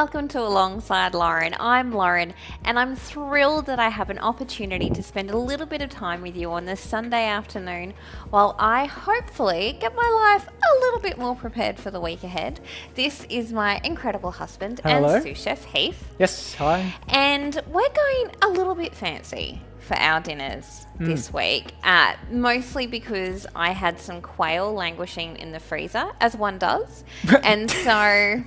welcome to Alongside Lauren. I'm Lauren, and I'm thrilled that I have an opportunity to spend a little bit of time with you on this Sunday afternoon while I hopefully get my life a little bit more prepared for the week ahead. This is my incredible husband Hello. and sous chef, Heath. Yes, hi. And we're going a little bit fancy for our dinners this week, mostly because I had some quail languishing in the freezer, as one does. And so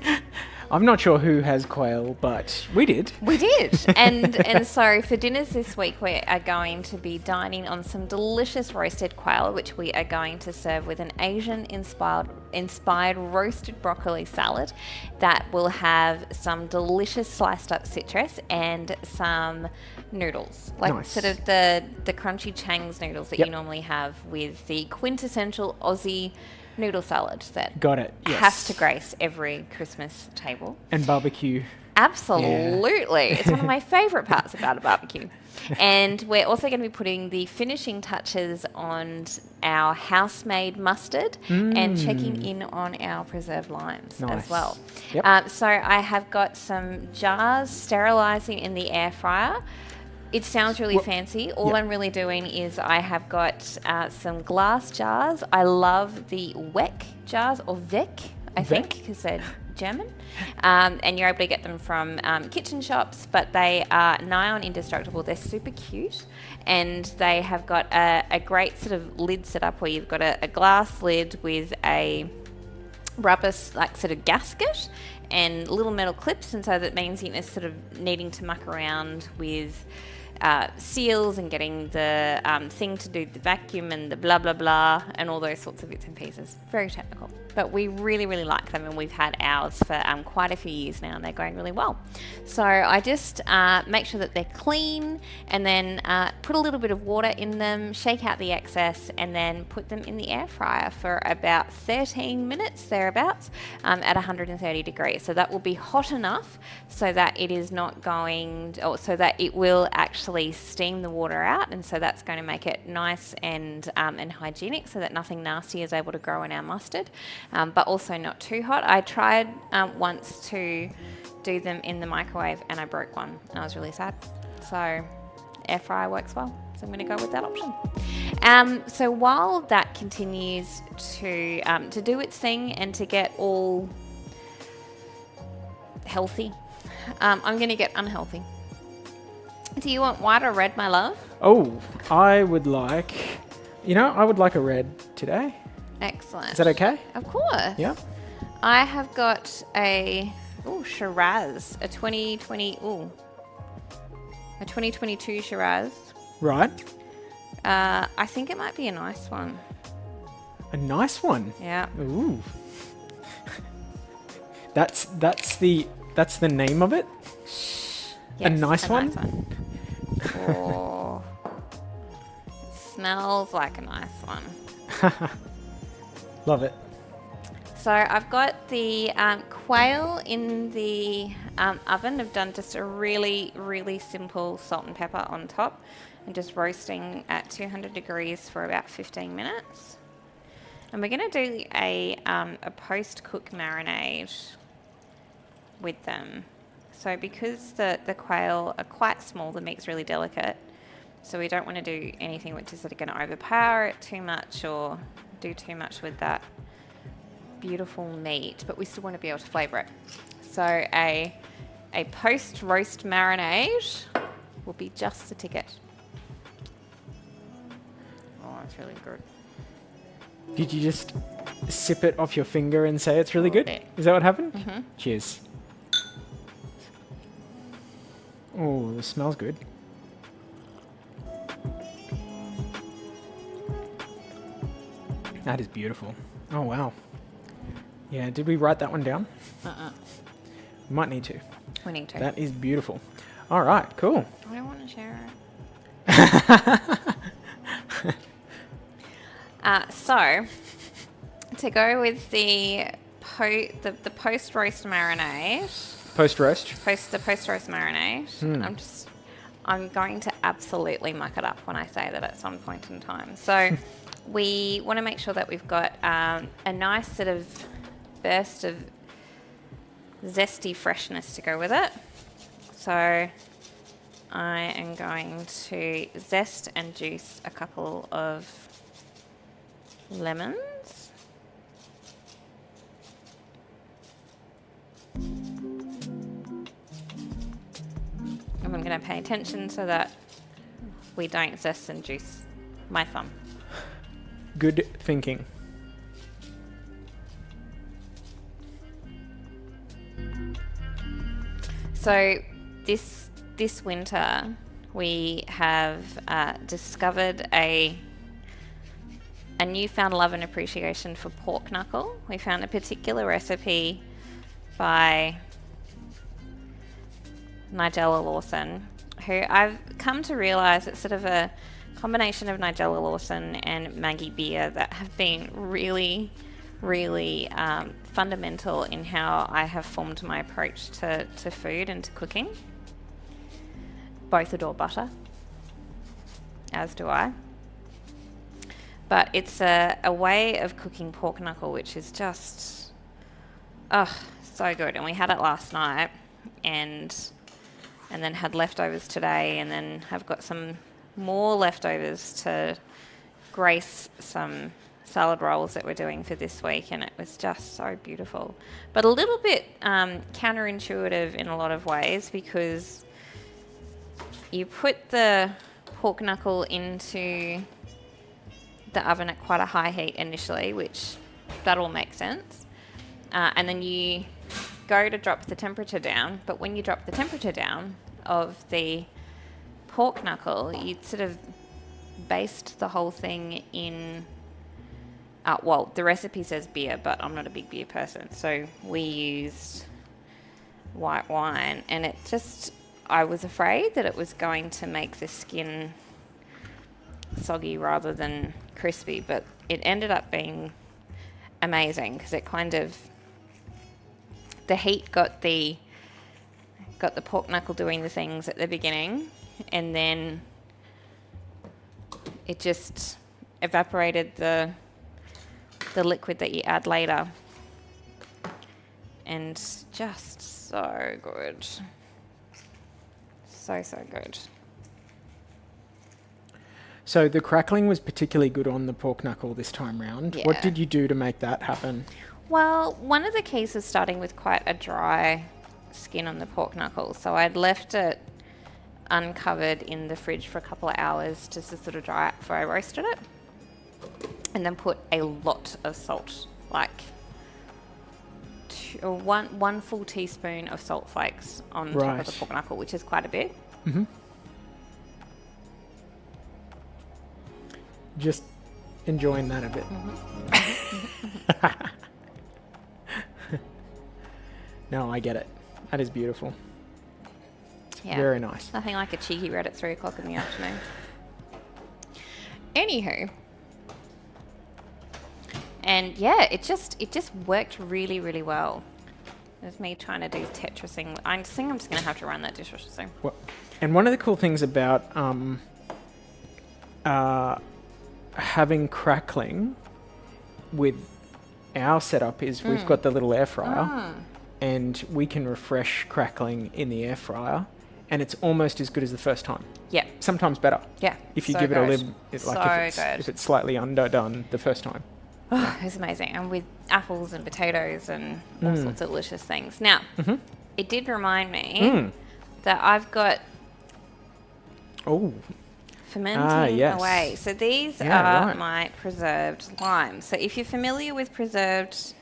I'm not sure who has quail, but we did. we did. And so for dinners this week, we are going to be dining on some delicious roasted quail, which we are going to serve with an Asian-inspired roasted broccoli salad that will have some delicious sliced up citrus and some noodles, like Nice. sort of the crunchy Chang's noodles that Yep. you normally have with the quintessential Aussie noodle salad that Got it. Yes. has to grace every Christmas table. And barbecue. Absolutely. It's one of my favourite parts about a barbecue. And we're also going to be putting the finishing touches on our house-made mustard and checking in on our preserved limes Nice. as well. Yep. So I have got some jars sterilising in the air fryer. It sounds really fancy. All Yep. I'm really doing is I have got some glass jars. I love the Weck jars, or Weck, I think, because they're German. And you're able to get them from kitchen shops, but they are nigh on indestructible. They're super cute. And they have got a great sort of lid set up where you've got a glass lid with a rubber like sort of gasket and little metal clips, and so that means you're sort of needing to muck around with seals and getting the thing to do the vacuum and the blah blah blah and all those sorts of bits and pieces. Very technical, but we really like them, and we've had ours for quite a few years now, and they're going really well. So I just make sure that they're clean, and then put a little bit of water in them, shake out the excess, and then put them in the air fryer for about 13 minutes thereabouts at 130 degrees. So that will be hot enough so that it is not going, or so that it will actually steam the water out, and so that's going to make it nice and hygienic, so that nothing nasty is able to grow in our mustard, but also not too hot. I tried once to do them in the microwave, and I broke one, and I was really sad. So air fryer works well, so I'm going to go with that option. So while that continues to do its thing and to get all healthy, I'm going to get unhealthy. Do you want white or red, my love? Oh, I would like a red today. Excellent. Is that okay? Of course. Yeah. I have got a Shiraz, a 2022 Shiraz. Right. I think it might be a nice one. A nice one. Yeah. Ooh. That's the name of it? Yes, nice one? Oh, it smells like a nice one. Love it. So I've got the quail in the oven. I've done just a really simple salt and pepper on top, and just roasting at 200 degrees for about 15 minutes. And we're going to do a post-cook marinade with them. So because the quail are quite small, the meat's really delicate, so we don't want to do anything which is sort of going to overpower it too much or do too much with that beautiful meat, but we still want to be able to flavour it. So a post-roast marinade will be just the ticket. Oh, it's really good. Did you just sip it off your finger and say it's really good? bit. Is that what happened? Mm-hmm. Cheers. Oh, this smells good. That is beautiful. Oh, wow. Yeah, did we write that one down? We might need to. We need to. That is beautiful. All right, cool. I don't want to share it. So, to go with the post-roast marinade, Post-roast. the post-roast marinade, I'm going to absolutely muck it up when I say that at some point in time. So we want to make sure that we've got a nice sort of burst of zesty freshness to go with it. So I am going to zest and juice a couple of lemons. And I'm going to pay attention so that we don't zest and juice my thumb. Good thinking. So this winter we have discovered a newfound love and appreciation for pork knuckle. We found a particular recipe by Nigella Lawson, who I've come to realise it's sort of a combination of Nigella Lawson and Maggie Beer that have been really, really fundamental in how I have formed my approach to food and to cooking. Both adore butter, as do I. But it's a way of cooking pork knuckle which is just, so good. And we had it last night and then had leftovers today, and then have got some more leftovers to grace some salad rolls that we're doing for this week, and it was just so beautiful. But a little bit counterintuitive in a lot of ways, because you put the pork knuckle into the oven at quite a high heat initially, which that all makes sense. And then you go to drop the temperature down, but when you drop the temperature down of the pork knuckle, you sort of baste the whole thing in, well, the recipe says beer, but I'm not a big beer person, so we used white wine, and it just, I was afraid that it was going to make the skin soggy rather than crispy, but it ended up being amazing, because it kind of, the heat got the pork knuckle doing the things at the beginning, and then it just evaporated the liquid that you add later, and just so good, so good. So the crackling was particularly good on the pork knuckle this time round. Yeah. What did you do to make that happen? Well, one of the keys is starting with quite a dry skin on the pork knuckle. So I'd left it uncovered in the fridge for a couple of hours just to sort of dry out before I roasted it. And then put a lot of salt, like one full teaspoon of salt flakes on top of the pork knuckle, which is quite a bit. Mm-hmm. Just enjoying that a bit. Mm-hmm. No, I get it. That is beautiful. Yeah. Very nice. Nothing like a cheeky red at 3 o'clock in the afternoon. Anywho. And yeah, it just worked really, really well. There's me trying to do Tetrising. I think I'm just going to have to run that dishwasher soon. Well, and one of the cool things about having crackling with our setup is we've got the little air fryer, and we can refresh crackling in the air fryer, and it's almost as good as the first time. Yeah. Sometimes better. Yeah. If you so give it good. a little, if it's slightly underdone the first time. Oh, it was amazing. And with apples and potatoes and all sorts of delicious things. Now, it did remind me that I've got fermenting away. So these are my preserved limes. So if you're familiar with preserved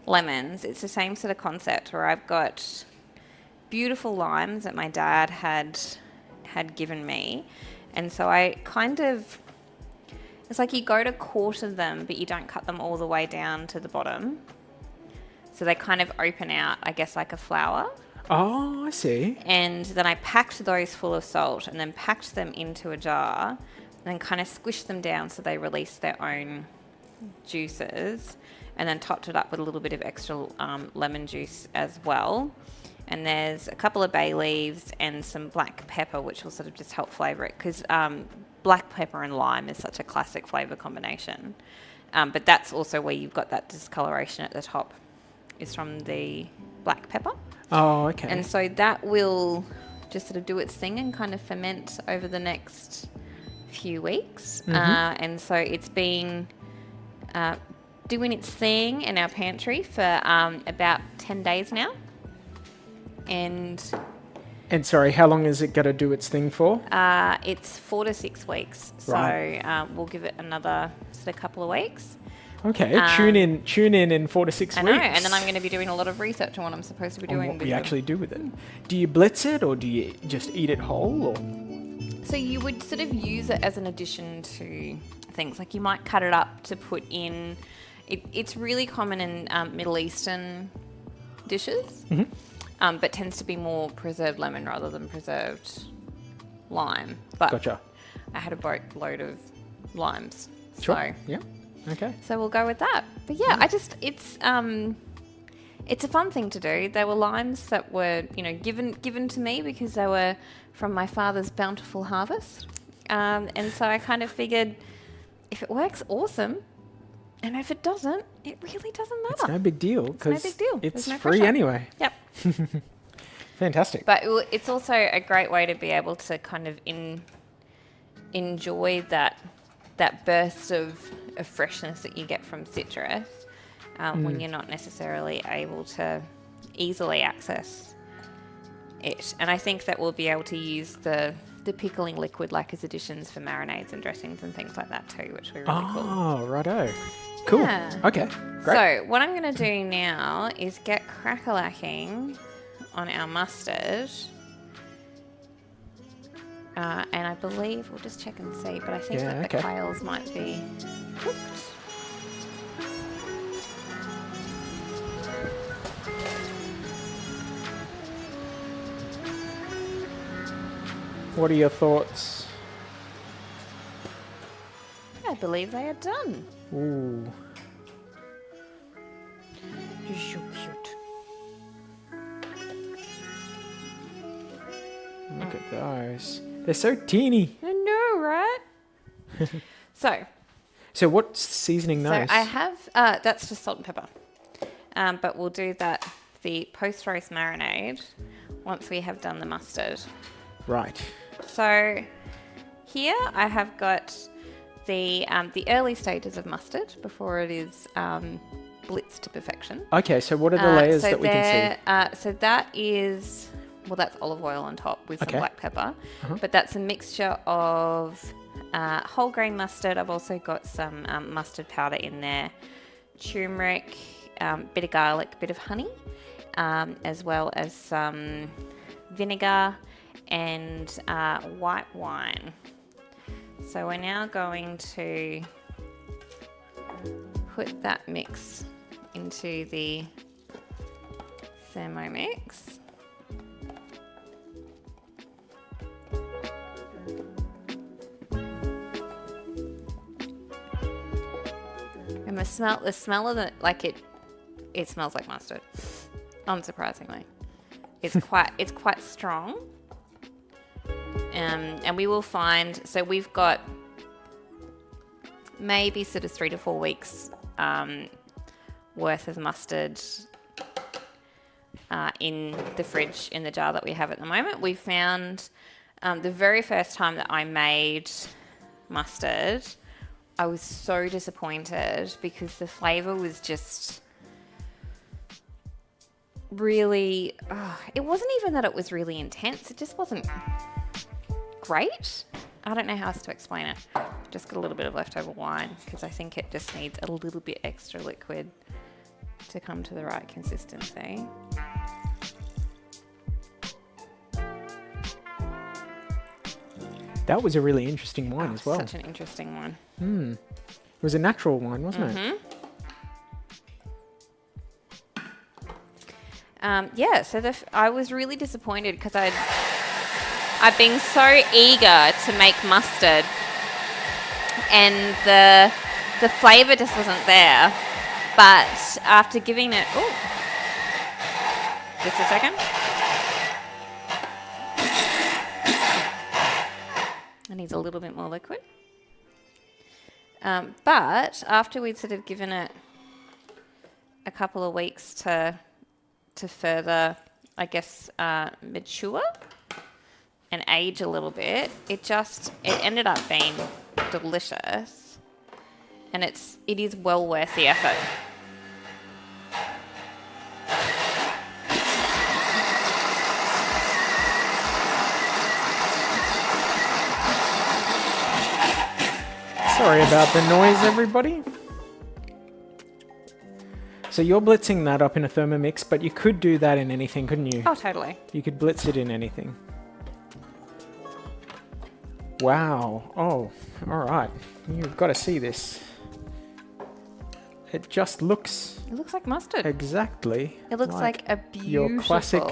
lemons, it's the same sort of concept, where I've got beautiful limes that my dad had given me. And so I kind of, it's like you go to quarter them, but you don't cut them all the way down to the bottom. So they kind of open out, I guess, like a flower. Oh, I see. And then I packed those full of salt, and then packed them into a jar, and then kind of squished them down so they release their own juices, and then topped it up with a little bit of extra lemon juice as well. And there's a couple of bay leaves and some black pepper, which will sort of just help flavour it, because black pepper and lime is such a classic flavour combination. But that's also where you've got that discoloration at the top, is from the black pepper. Oh, okay. And so that will just sort of do its thing and kind of ferment over the next few weeks. And so it's been doing its thing in our pantry for about 10 days now. And sorry, how long is it going to do its thing for? it's 4 to 6 weeks. So we'll give it another sort of couple of weeks. Okay, tune in 4 to 6 I weeks. know, and then I'm going to be doing a lot of research on what I'm supposed to be doing. What we actually do with it. Do you blitz it, or do you just eat it whole? Or? So you would sort of use it as an addition to things. Like you might cut it up to put in... It's really common in Middle Eastern dishes, but tends to be more preserved lemon rather than preserved lime. But Gotcha. I had a boatload of limes. Sure. So, Yeah. Okay. so we'll go with that. But yeah, it's a fun thing to do. They were limes that were, given to me because they were from my father's bountiful harvest. And so I kind of figured if it works, awesome. And if it doesn't, it really doesn't matter. It's no big deal because it's no free pressure. anyway. Yep. Fantastic. But it's also a great way to be able to kind of enjoy that burst of freshness that you get from citrus when you're not necessarily able to easily access it. And I think that we'll be able to use the pickling liquid like as additions for marinades and dressings and things like that too, which will be really cool. Oh, righto. Cool. Yeah. Okay, great. So what I'm going to do now is get crack-a-lacking on our mustard. And I believe, we'll just check and see, but I think that the quails might be cooked. What are your thoughts? I believe they are done. Ooh. You're so cute. Look at those. They're so teeny. I know, right? So what's seasoning those? So I have, that's just salt and pepper. But we'll do the post-roast marinade once we have done the mustard. Right. So here I have got the early stages of mustard before it is blitzed to perfection. Okay, so what are the layers that we can see? So that is, that's olive oil on top with some black pepper. But that's a mixture of whole grain mustard. I've also got some mustard powder in there, turmeric, bit of garlic, bit of honey, as well as some vinegar and white wine. So we're now going to put that mix into the Thermomix. And the smell of it, it smells like mustard, unsurprisingly. It's quite strong. And we will find, so we've got maybe sort of 3 to 4 weeks worth of mustard in the fridge in the jar that we have at the moment. We found the very first time that I made mustard, I was so disappointed because the flavour was just really, it wasn't even that it was really intense, it just wasn't great. I don't know how else to explain it. Just got a little bit of leftover wine because I think it just needs a little bit extra liquid to come to the right consistency. That was a really interesting wine as well. Such an interesting one. It was a natural wine, wasn't it? Yeah, so I was really disappointed because I've been so eager to make mustard and the flavour just wasn't there. But after giving it, just a second. It needs a little bit more liquid. But after we'd sort of given it a couple of weeks to to further, I guess, mature and age a little bit, it ended up being delicious, and it is well worth the effort. Sorry about the noise, everybody. So you're blitzing that up in a Thermomix, but you could do that in anything, couldn't you? Oh, totally. You could blitz it in anything. Wow. Oh, all right. You've got to see this. It just looks It looks like mustard. exactly. It looks like a your beautiful classic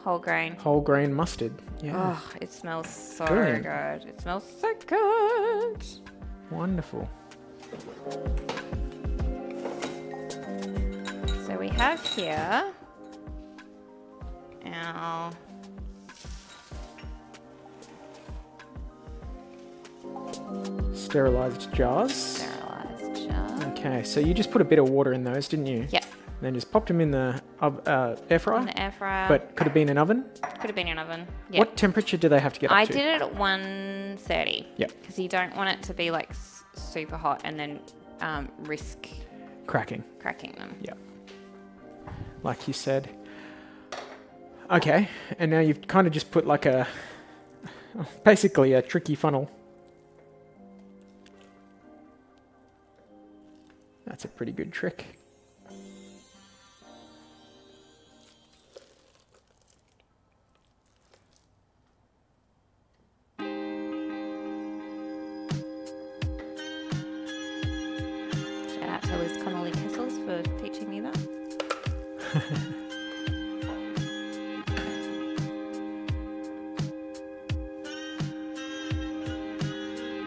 whole grain. whole grain mustard. Yeah. Oh, it smells so Brilliant. good. It smells so good. Wonderful. So we have here our Sterilized jars. sterilized jar. Okay, so you just put a bit of water in those, didn't you? Yep. And then just popped them in the air fryer. In the air fryer. But could have been an oven. Could have been in an oven. Yep. What temperature do they have to get up I to? did it at 130. Yep. Because you don't want it to be like super hot and then risk Cracking. cracking them. Yeah. Like you said. Okay, and now you've kind of just put like basically a tricky funnel. That's a pretty good trick. Shout out to Liz Connolly Kessels for teaching me that.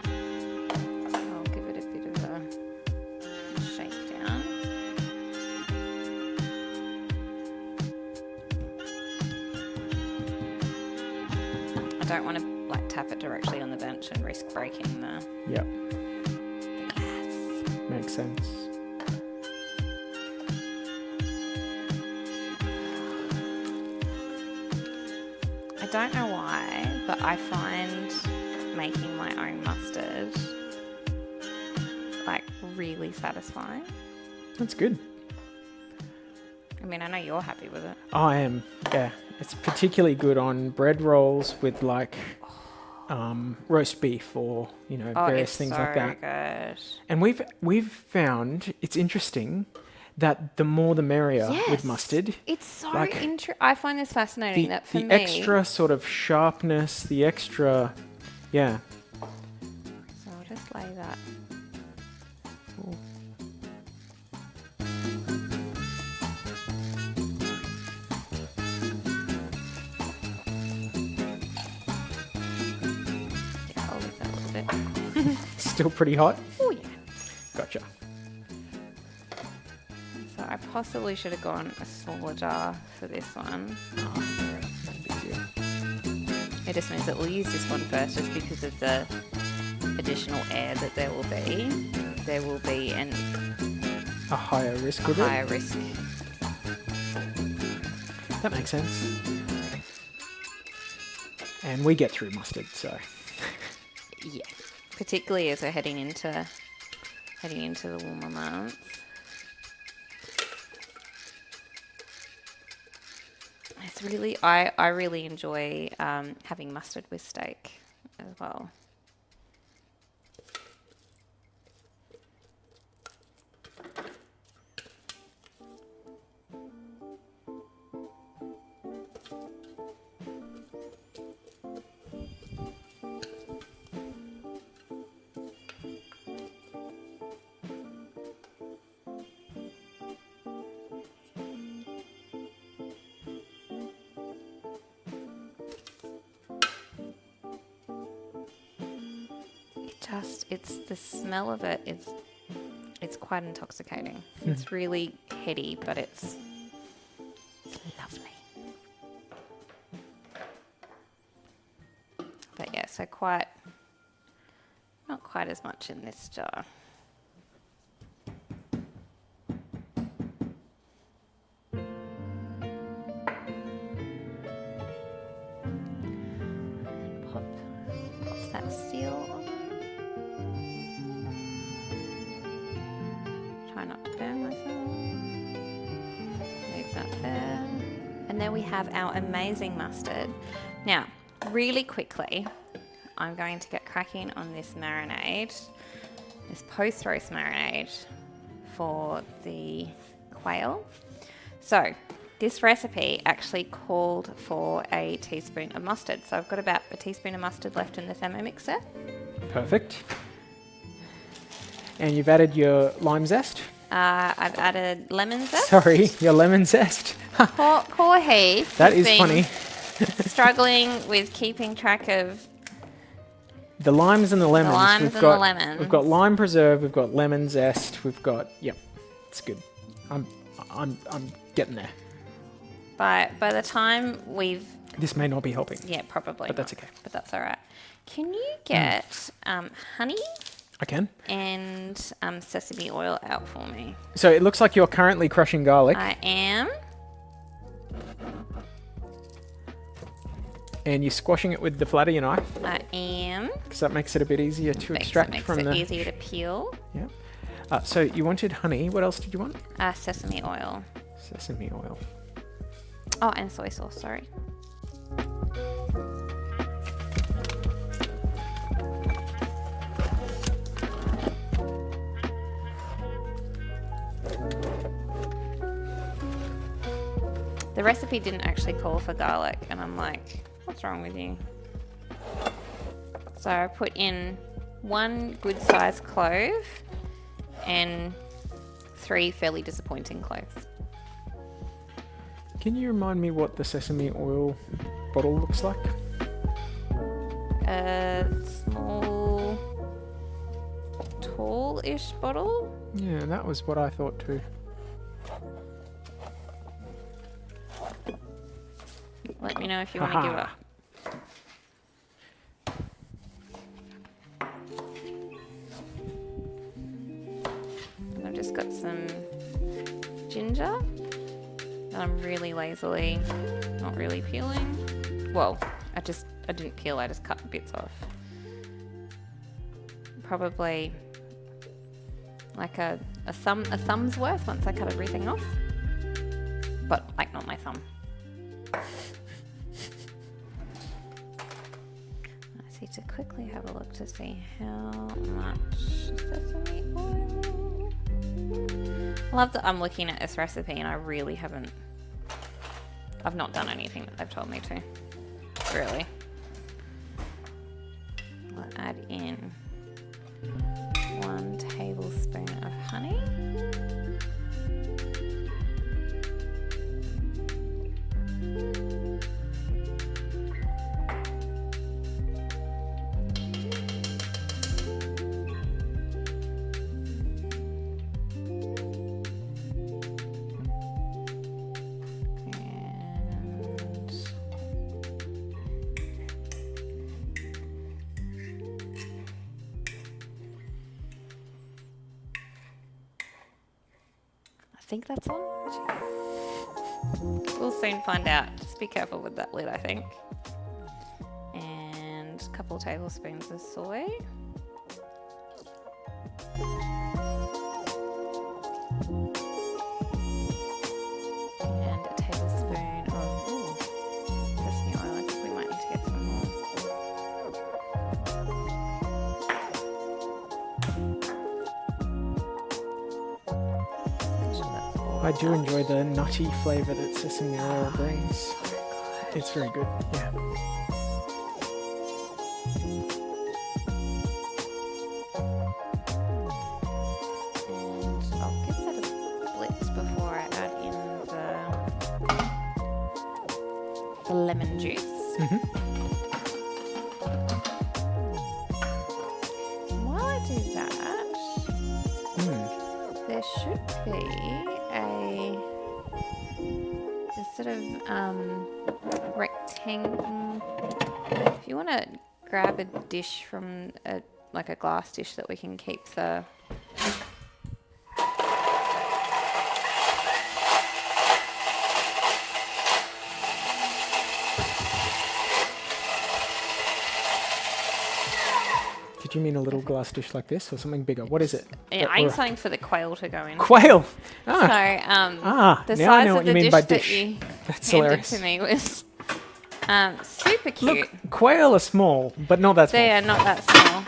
I'll give it a bit of a shakedown. I don't want to like tap it directly on the bench and risk breaking the Yep, glass. makes sense. I don't know why, but I find making my own mustard like really satisfying. That's good. I mean, I know you're happy with it. I am, yeah. It's particularly good on bread rolls with like roast beef or, you know, Oh, various it's things so like that. good. And we've found it's interesting that the more the merrier with Yes. mustard. It's so Like, interesting. I find this fascinating The, that for the me. extra sort of sharpness, the extra, yeah. So I'll just lay that. Yeah, I'll leave that a little bit. Still pretty hot. Oh yeah. Gotcha. So I possibly should have gone a smaller jar for this one. Oh, no big deal. It just means that we'll use this one first just because of the additional air that there will be. There will be A higher risk with higher risk. it. That makes sense. And we get through mustard, so. Yeah. Particularly as we're heading into the warmer months. It's really I really enjoy having mustard with steak as well. It's the smell of it is it's quite intoxicating. It's really heady, but it's lovely. But yeah, so not quite as much in this jar. that seal on. Try not to burn myself. Leave that there. And then we have our amazing mustard. Now, really quickly, I'm going to get cracking on this marinade, this post-roast marinade for the quail. So, this recipe actually called for a teaspoon of mustard. So I've got about a teaspoon of mustard left in the Thermomixer. Perfect. And you've added your lime zest? I've added lemon zest. Sorry, your lemon zest. Poor Heath. That has is been funny. struggling with keeping track of The limes and the lemons. the limes we've and got, the lemons. We've got lime preserve, we've got lemon zest, we've got, yep, it's good. I'm getting there. By the time we've... This may not be helping. Yeah, probably But that's not, okay. But that's all right. Can you get honey I can. and sesame oil out for me? So it looks like you're currently crushing garlic. I am. And you're squashing it with the flat of your knife. I am. Because that makes it a bit easier to extract Makes from it the... easier to peel. Yeah. So you wanted honey. What else did you want? Sesame oil. Sesame oil. Oh, and soy sauce, sorry. The recipe didn't actually call for garlic, and I'm like, what's wrong with you? So I put in 1 good sized clove and 3 fairly disappointing cloves. Can you remind me what the sesame oil bottle looks like? A small, tall-ish bottle. Yeah, that was what I thought too. Let me know if you want to give up. I've just got some ginger that I'm really lazily not really peeling. Well, I didn't peel, I just cut bits off. Probably like a thumb's worth once I cut everything off. But like not my thumb. I need to quickly have a look to see how much sesame oil. I love that I'm looking at this recipe and I really I've not done anything that they've told me to. Really. I'll add in 1 tablespoon of honey. I think that's all. We'll soon find out. Just be careful with that lid, I think. And a couple tablespoons of soy. And a tablespoon of sesame oil. I think we might need to get some more. I do enjoy the nutty flavour that sesame oil brings. It's very good, yeah. And I'll give that a blitz before I add in the lemon juice. While I do that, there should be a sort of rectangle. If you want to grab a dish from like a glass dish that we can keep the Do you mean a little glass dish like this or something bigger? What is it? Yeah, I need something for the quail to go in. Quail! So, the now I size know of what the you mean dish by that dish. you That's handed hilarious. to me was super cute. Look, quail are small, but not that small. They are not that small.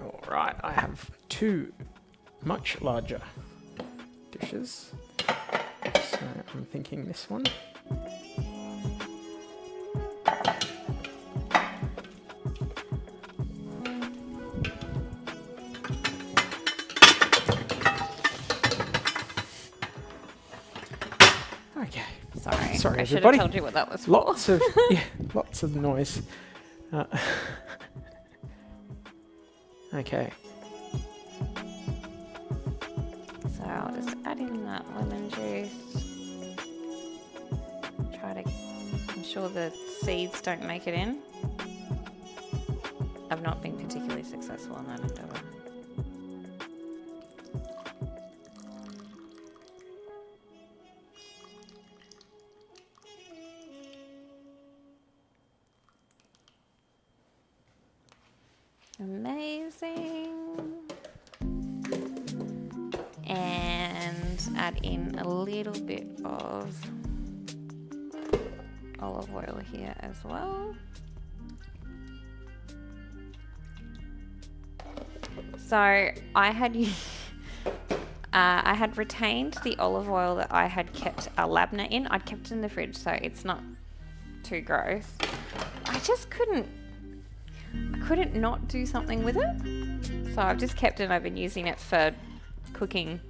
All right, I have 2 much larger dishes. So I'm thinking this one. Okay. Sorry, I should have everybody. told you what that was for. Lots of noise. Okay. So I'll just add in that lemon juice. Try to ensure the seeds don't make it in. I've not been particularly successful in that endeavour. Amazing. And add in a little bit of olive oil here as well. So I had I had retained the olive oil that I had kept a labna in. I'd kept it in the fridge so it's not too gross. I just couldn't not do something with it. So I've just kept it and I've been using it for cooking.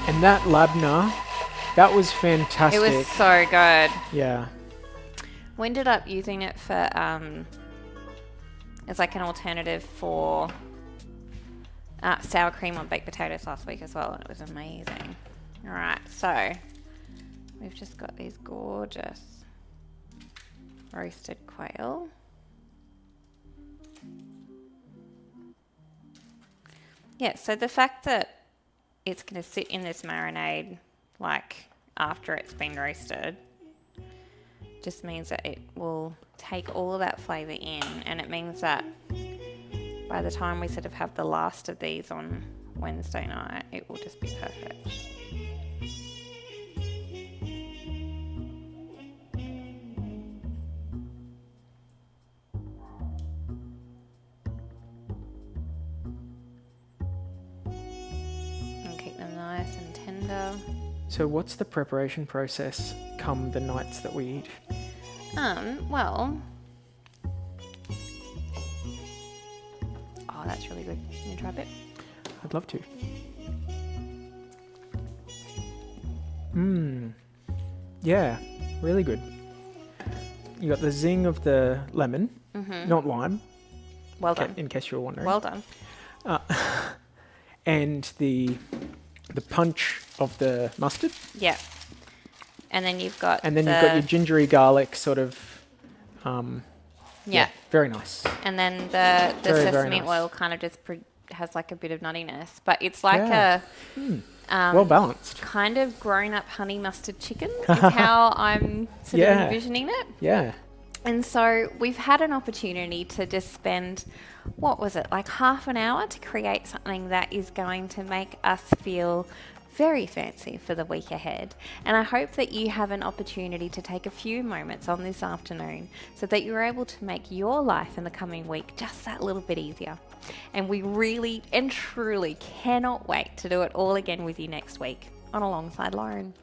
And that labna, that was fantastic. It was so good. Yeah. We ended up using it for as like an alternative for sour cream on baked potatoes last week as well, and it was amazing. All right, so we've just got these gorgeous roasted quail. Yeah, so the fact that it's going to sit in this marinade like after it's been roasted just means that it will take all of that flavour in, and it means that by the time we sort of have the last of these on Wednesday night, it will just be perfect. And keep them nice and tender. So what's the preparation process come the nights that we eat? Well, oh, that's really good. Can you try a bit? I'd love to. Yeah, really good. You got the zing of the lemon, not lime. Well done. In case you were wondering. Well done. And the punch of the mustard. Yeah. And then you've got And then you've got your gingery garlic sort of. Yeah. Very nice. And then the Very, very sesame nice. oil kind of just has like a bit of nuttiness, but it's like Yeah. a Well balanced. kind of grown up honey mustard chicken is how I'm sort of Yeah. envisioning it. Yeah. And so we've had an opportunity to just spend, what was it, like half an hour to create something that is going to make us feel very fancy for the week ahead. And I hope that you have an opportunity to take a few moments on this afternoon so that you're able to make your life in the coming week just that little bit easier. And we really and truly cannot wait to do it all again with you next week on Alongside Lauren.